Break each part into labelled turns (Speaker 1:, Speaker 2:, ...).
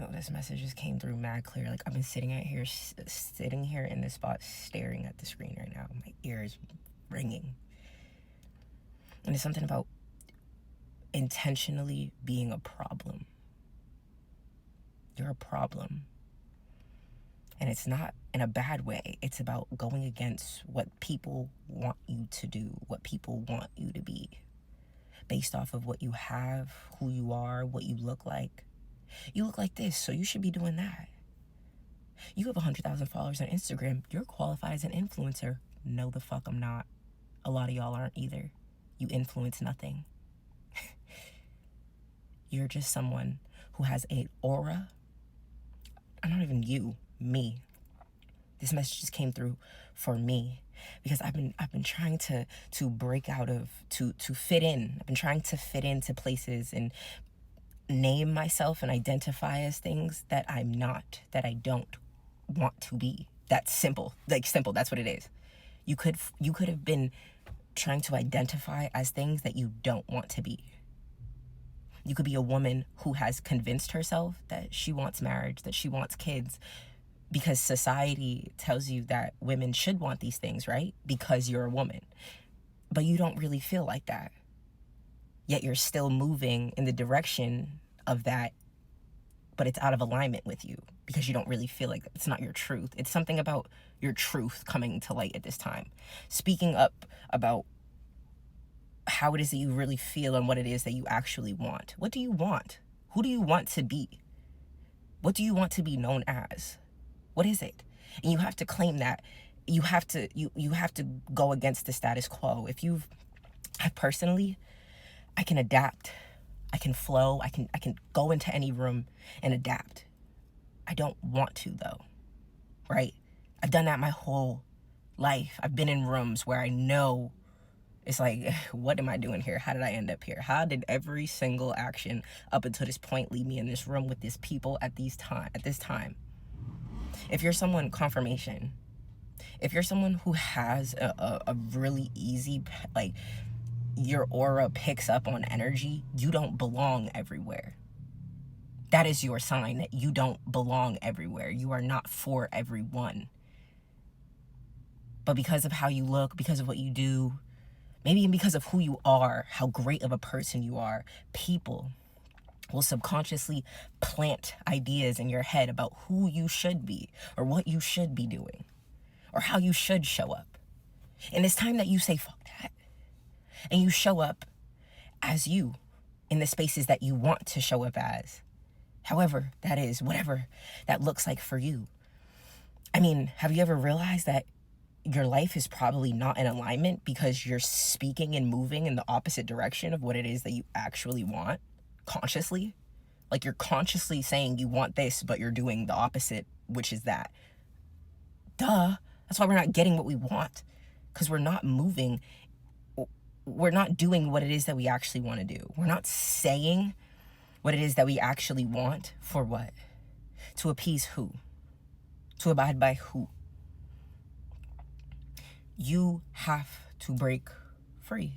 Speaker 1: Yo, this message just came through mad clear. Like, I've been sitting here in this spot, staring at the screen right now. My ear is ringing. And it's something about intentionally being a problem. You're a problem. And it's not in a bad way. It's about going against what people want you to do, what people want you to be, based off of what you have, who you are, what you look like. You look like this, so you should be doing that. You have 100,000 followers on Instagram. You're qualified as an influencer. No, the fuck I'm not. A lot of y'all aren't either. You influence nothing. You're just someone who has an aura. Not even you, me. This message just came through for me because I've been trying to break out of, to fit in. I've been trying to fit into places and name myself and identify as things that I'm not, that I don't want to be. That's simple. Like, simple, that's what it is. You could have been trying to identify as things that you don't want to be. You could be a woman who has convinced herself that she wants marriage, that she wants kids, because society tells you that women should want these things, right? Because you're a woman. But you don't really feel like that. Yet you're still moving in the direction of that, but it's out of alignment with you because you don't really feel like it's not your truth. It's something about your truth coming to light at this time. Speaking up about how it is that you really feel and what it is that you actually want. What do you want? Who do you want to be? What do you want to be known as? What is it? And you have to claim that. You have to go against the status quo. I personally can adapt. I can flow. I can go into any room and adapt. I don't want to, though, right? I've done that my whole life. I've been in rooms where I know it's like, what am I doing here? How did I end up here? How did every single action up until this point leave me in this room with these people at this time? If you're someone, confirmation. If you're someone who has a really easy, like, your aura picks up on energy, you don't belong everywhere. That is your sign that you don't belong everywhere. You are not for everyone. But because of how you look, because of what you do, maybe even because of who you are, how great of a person you are, people will subconsciously plant ideas in your head about who you should be or what you should be doing or how you should show up. And it's time that you say, fuck that. And you show up as you in the spaces that you want to show up as. However that is, whatever that looks like for you. I mean, have you ever realized that your life is probably not in alignment because you're speaking and moving in the opposite direction of what it is that you actually want consciously? Like, you're consciously saying you want this, but you're doing the opposite, which is that. Duh. That's why we're not getting what we want, because we're not moving. We're not doing what it is that we actually want to do. We're not saying what it is that we actually want. For what? To appease who? To abide by who? You have to break free.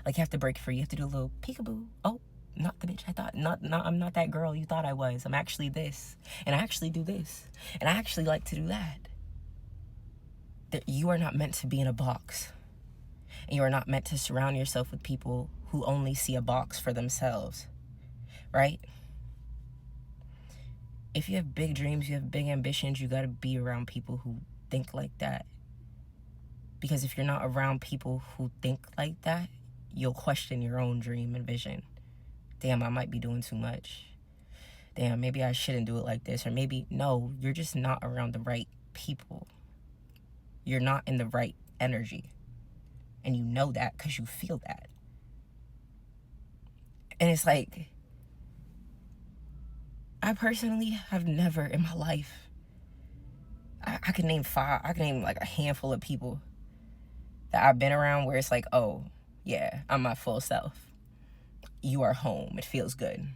Speaker 1: Like, you have to break free. You have to do a little peekaboo. Oh, not the bitch I thought. I'm not that girl you thought I was. I'm actually this. And I actually do this. And I actually like to do that. That you are not meant to be in a box. And you are not meant to surround yourself with people who only see a box for themselves. Right? If you have big dreams, you have big ambitions, you got to be around people who think like that. Because if you're not around people who think like that, you'll question your own dream and vision. Damn, I might be doing too much. Damn, maybe I shouldn't do it like this. Or maybe, no, you're just not around the right people. You're not in the right energy. And you know that because you feel that. And it's like, I personally have never in my life, I could name like a handful of people that I've been around where it's like, oh, yeah, I'm my full self. You are home. It feels good.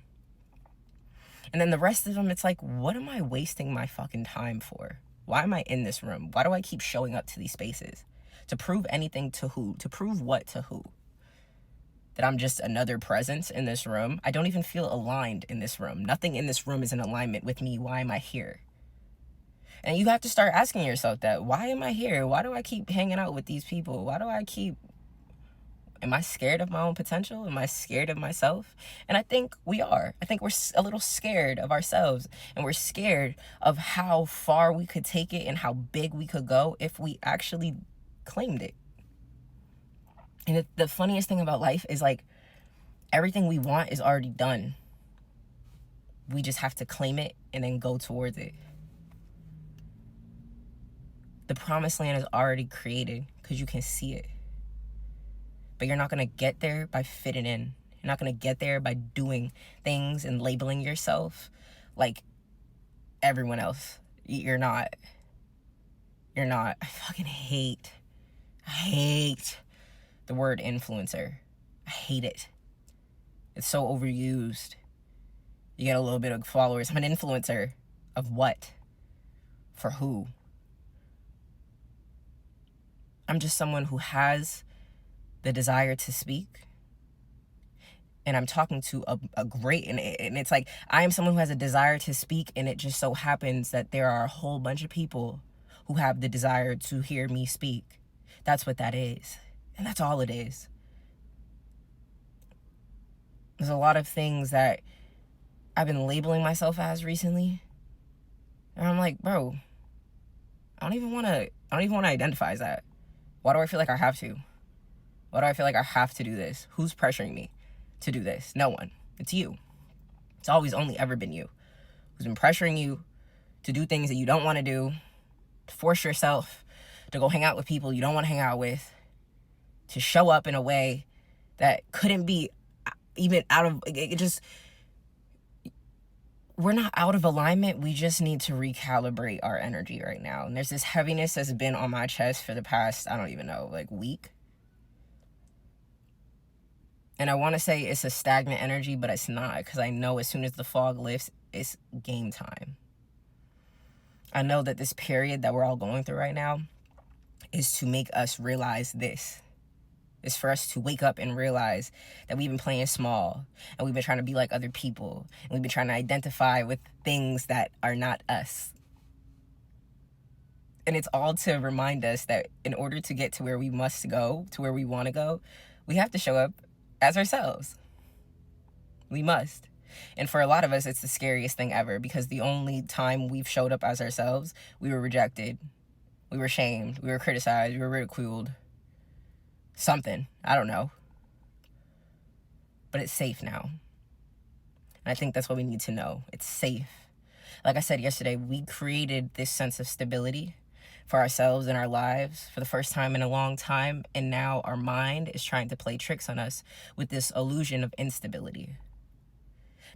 Speaker 1: And then the rest of them, it's like, what am I wasting my fucking time for? Why am I in this room? Why do I keep showing up to these spaces? To prove anything to who? To prove what to who? that I'm just another presence in this room. I don't even feel aligned in this room. Nothing in this room is in alignment with me. Why am I here? And you have to start asking yourself that. Why am I here? Why do I keep hanging out with these people? Am I scared of my own potential? Am I scared of myself? And I think we are. I think we're a little scared of ourselves, and we're scared of how far we could take it and how big we could go if we actually claimed it. And the funniest thing about life is, like, everything we want is already done. We just have to claim it and then go towards it. The promised land is already created because you can see it. But you're not going to get there by fitting in. You're not going to get there by doing things and labeling yourself like everyone else. You're not. I fucking hate the word influencer. I hate it. It's so overused. You get a little bit of followers. I'm an influencer. Of what? For who? I'm just someone who has the desire to speak. And I'm talking to a great, and it's like, I am someone who has a desire to speak, and it just so happens that there are a whole bunch of people who have the desire to hear me speak. That's what that is. And that's all it is. There's a lot of things that I've been labeling myself as recently. And I'm like, bro, I don't even want to identify as that. Why do I feel like I have to? Why do I feel like I have to do this? Who's pressuring me to do this? No one. It's you. It's always only ever been you who's been pressuring you to do things that you don't want to do, to force yourself to go hang out with people you don't want to hang out with, to show up in a way that couldn't be even out of it. Just, we're not out of alignment. We just need to recalibrate our energy right now. And there's this heaviness that's been on my chest for the past, I don't even know, like week. And I want to say it's a stagnant energy, but it's not, because I know as soon as the fog lifts, it's game time. I know that this period that we're all going through right now is to make us realize this. It's for us to wake up and realize that we've been playing small, and we've been trying to be like other people, and we've been trying to identify with things that are not us. And it's all to remind us that in order to get to where we must go, to where we want to go, we have to show up as ourselves. We must. And for a lot of us, it's the scariest thing ever, because the only time we've showed up as ourselves, we were rejected, we were shamed, we were criticized, we were ridiculed. Something. I don't know. But it's safe now. And I think that's what we need to know. It's safe. Like I said yesterday, we created this sense of stability for ourselves and our lives for the first time in a long time. And now our mind is trying to play tricks on us with this illusion of instability.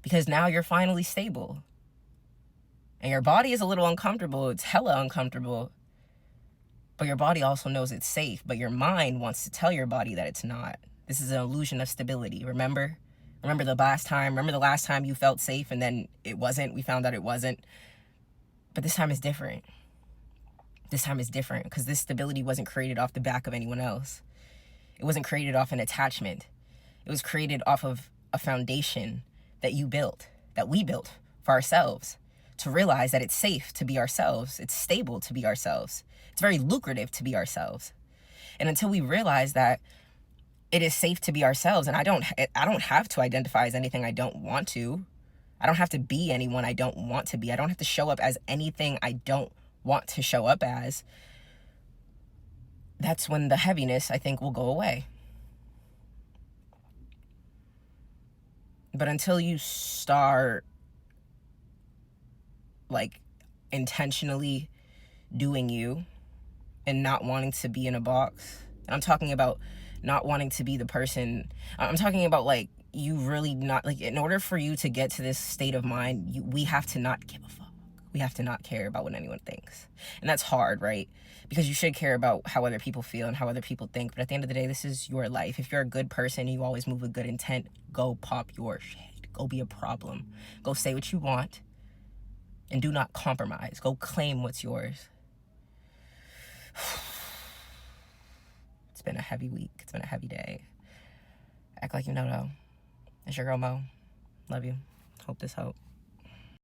Speaker 1: Because now you're finally stable. And your body is a little uncomfortable. It's hella uncomfortable. But your body also knows it's safe. But your mind wants to tell your body that it's not. This is an illusion of stability. Remember the last time you felt safe and then it wasn't. We found out it wasn't. But this time is different. This time is different because this stability wasn't created off the back of anyone else. It wasn't created off an attachment. It was created off of a foundation that you built, that we built for ourselves, to realize that it's safe to be ourselves. It's stable to be ourselves. It's very lucrative to be ourselves. And until we realize that it is safe to be ourselves, and I don't have to identify as anything I don't want to. I don't have to be anyone I don't want to be. I don't have to show up as anything I don't want to show up as. That's when the heaviness, I think, will go away. But until you start, like, intentionally doing you and not wanting to be in a box, and I'm talking about not wanting to be the person, I'm talking about, like, you really not, like, in order for you to get to this state of mind, we have to not give a fuck. We have to not care about what anyone thinks. And that's hard, right? Because you should care about how other people feel and how other people think. But at the end of the day, this is your life. If you're a good person, you always move with good intent, go pop your shit. Go be a problem. Go say what you want. And do not compromise. Go claim what's yours. It's been a heavy week. It's been a heavy day. Act like you know, though. It's your girl, Mo. Love you. Hope this helped.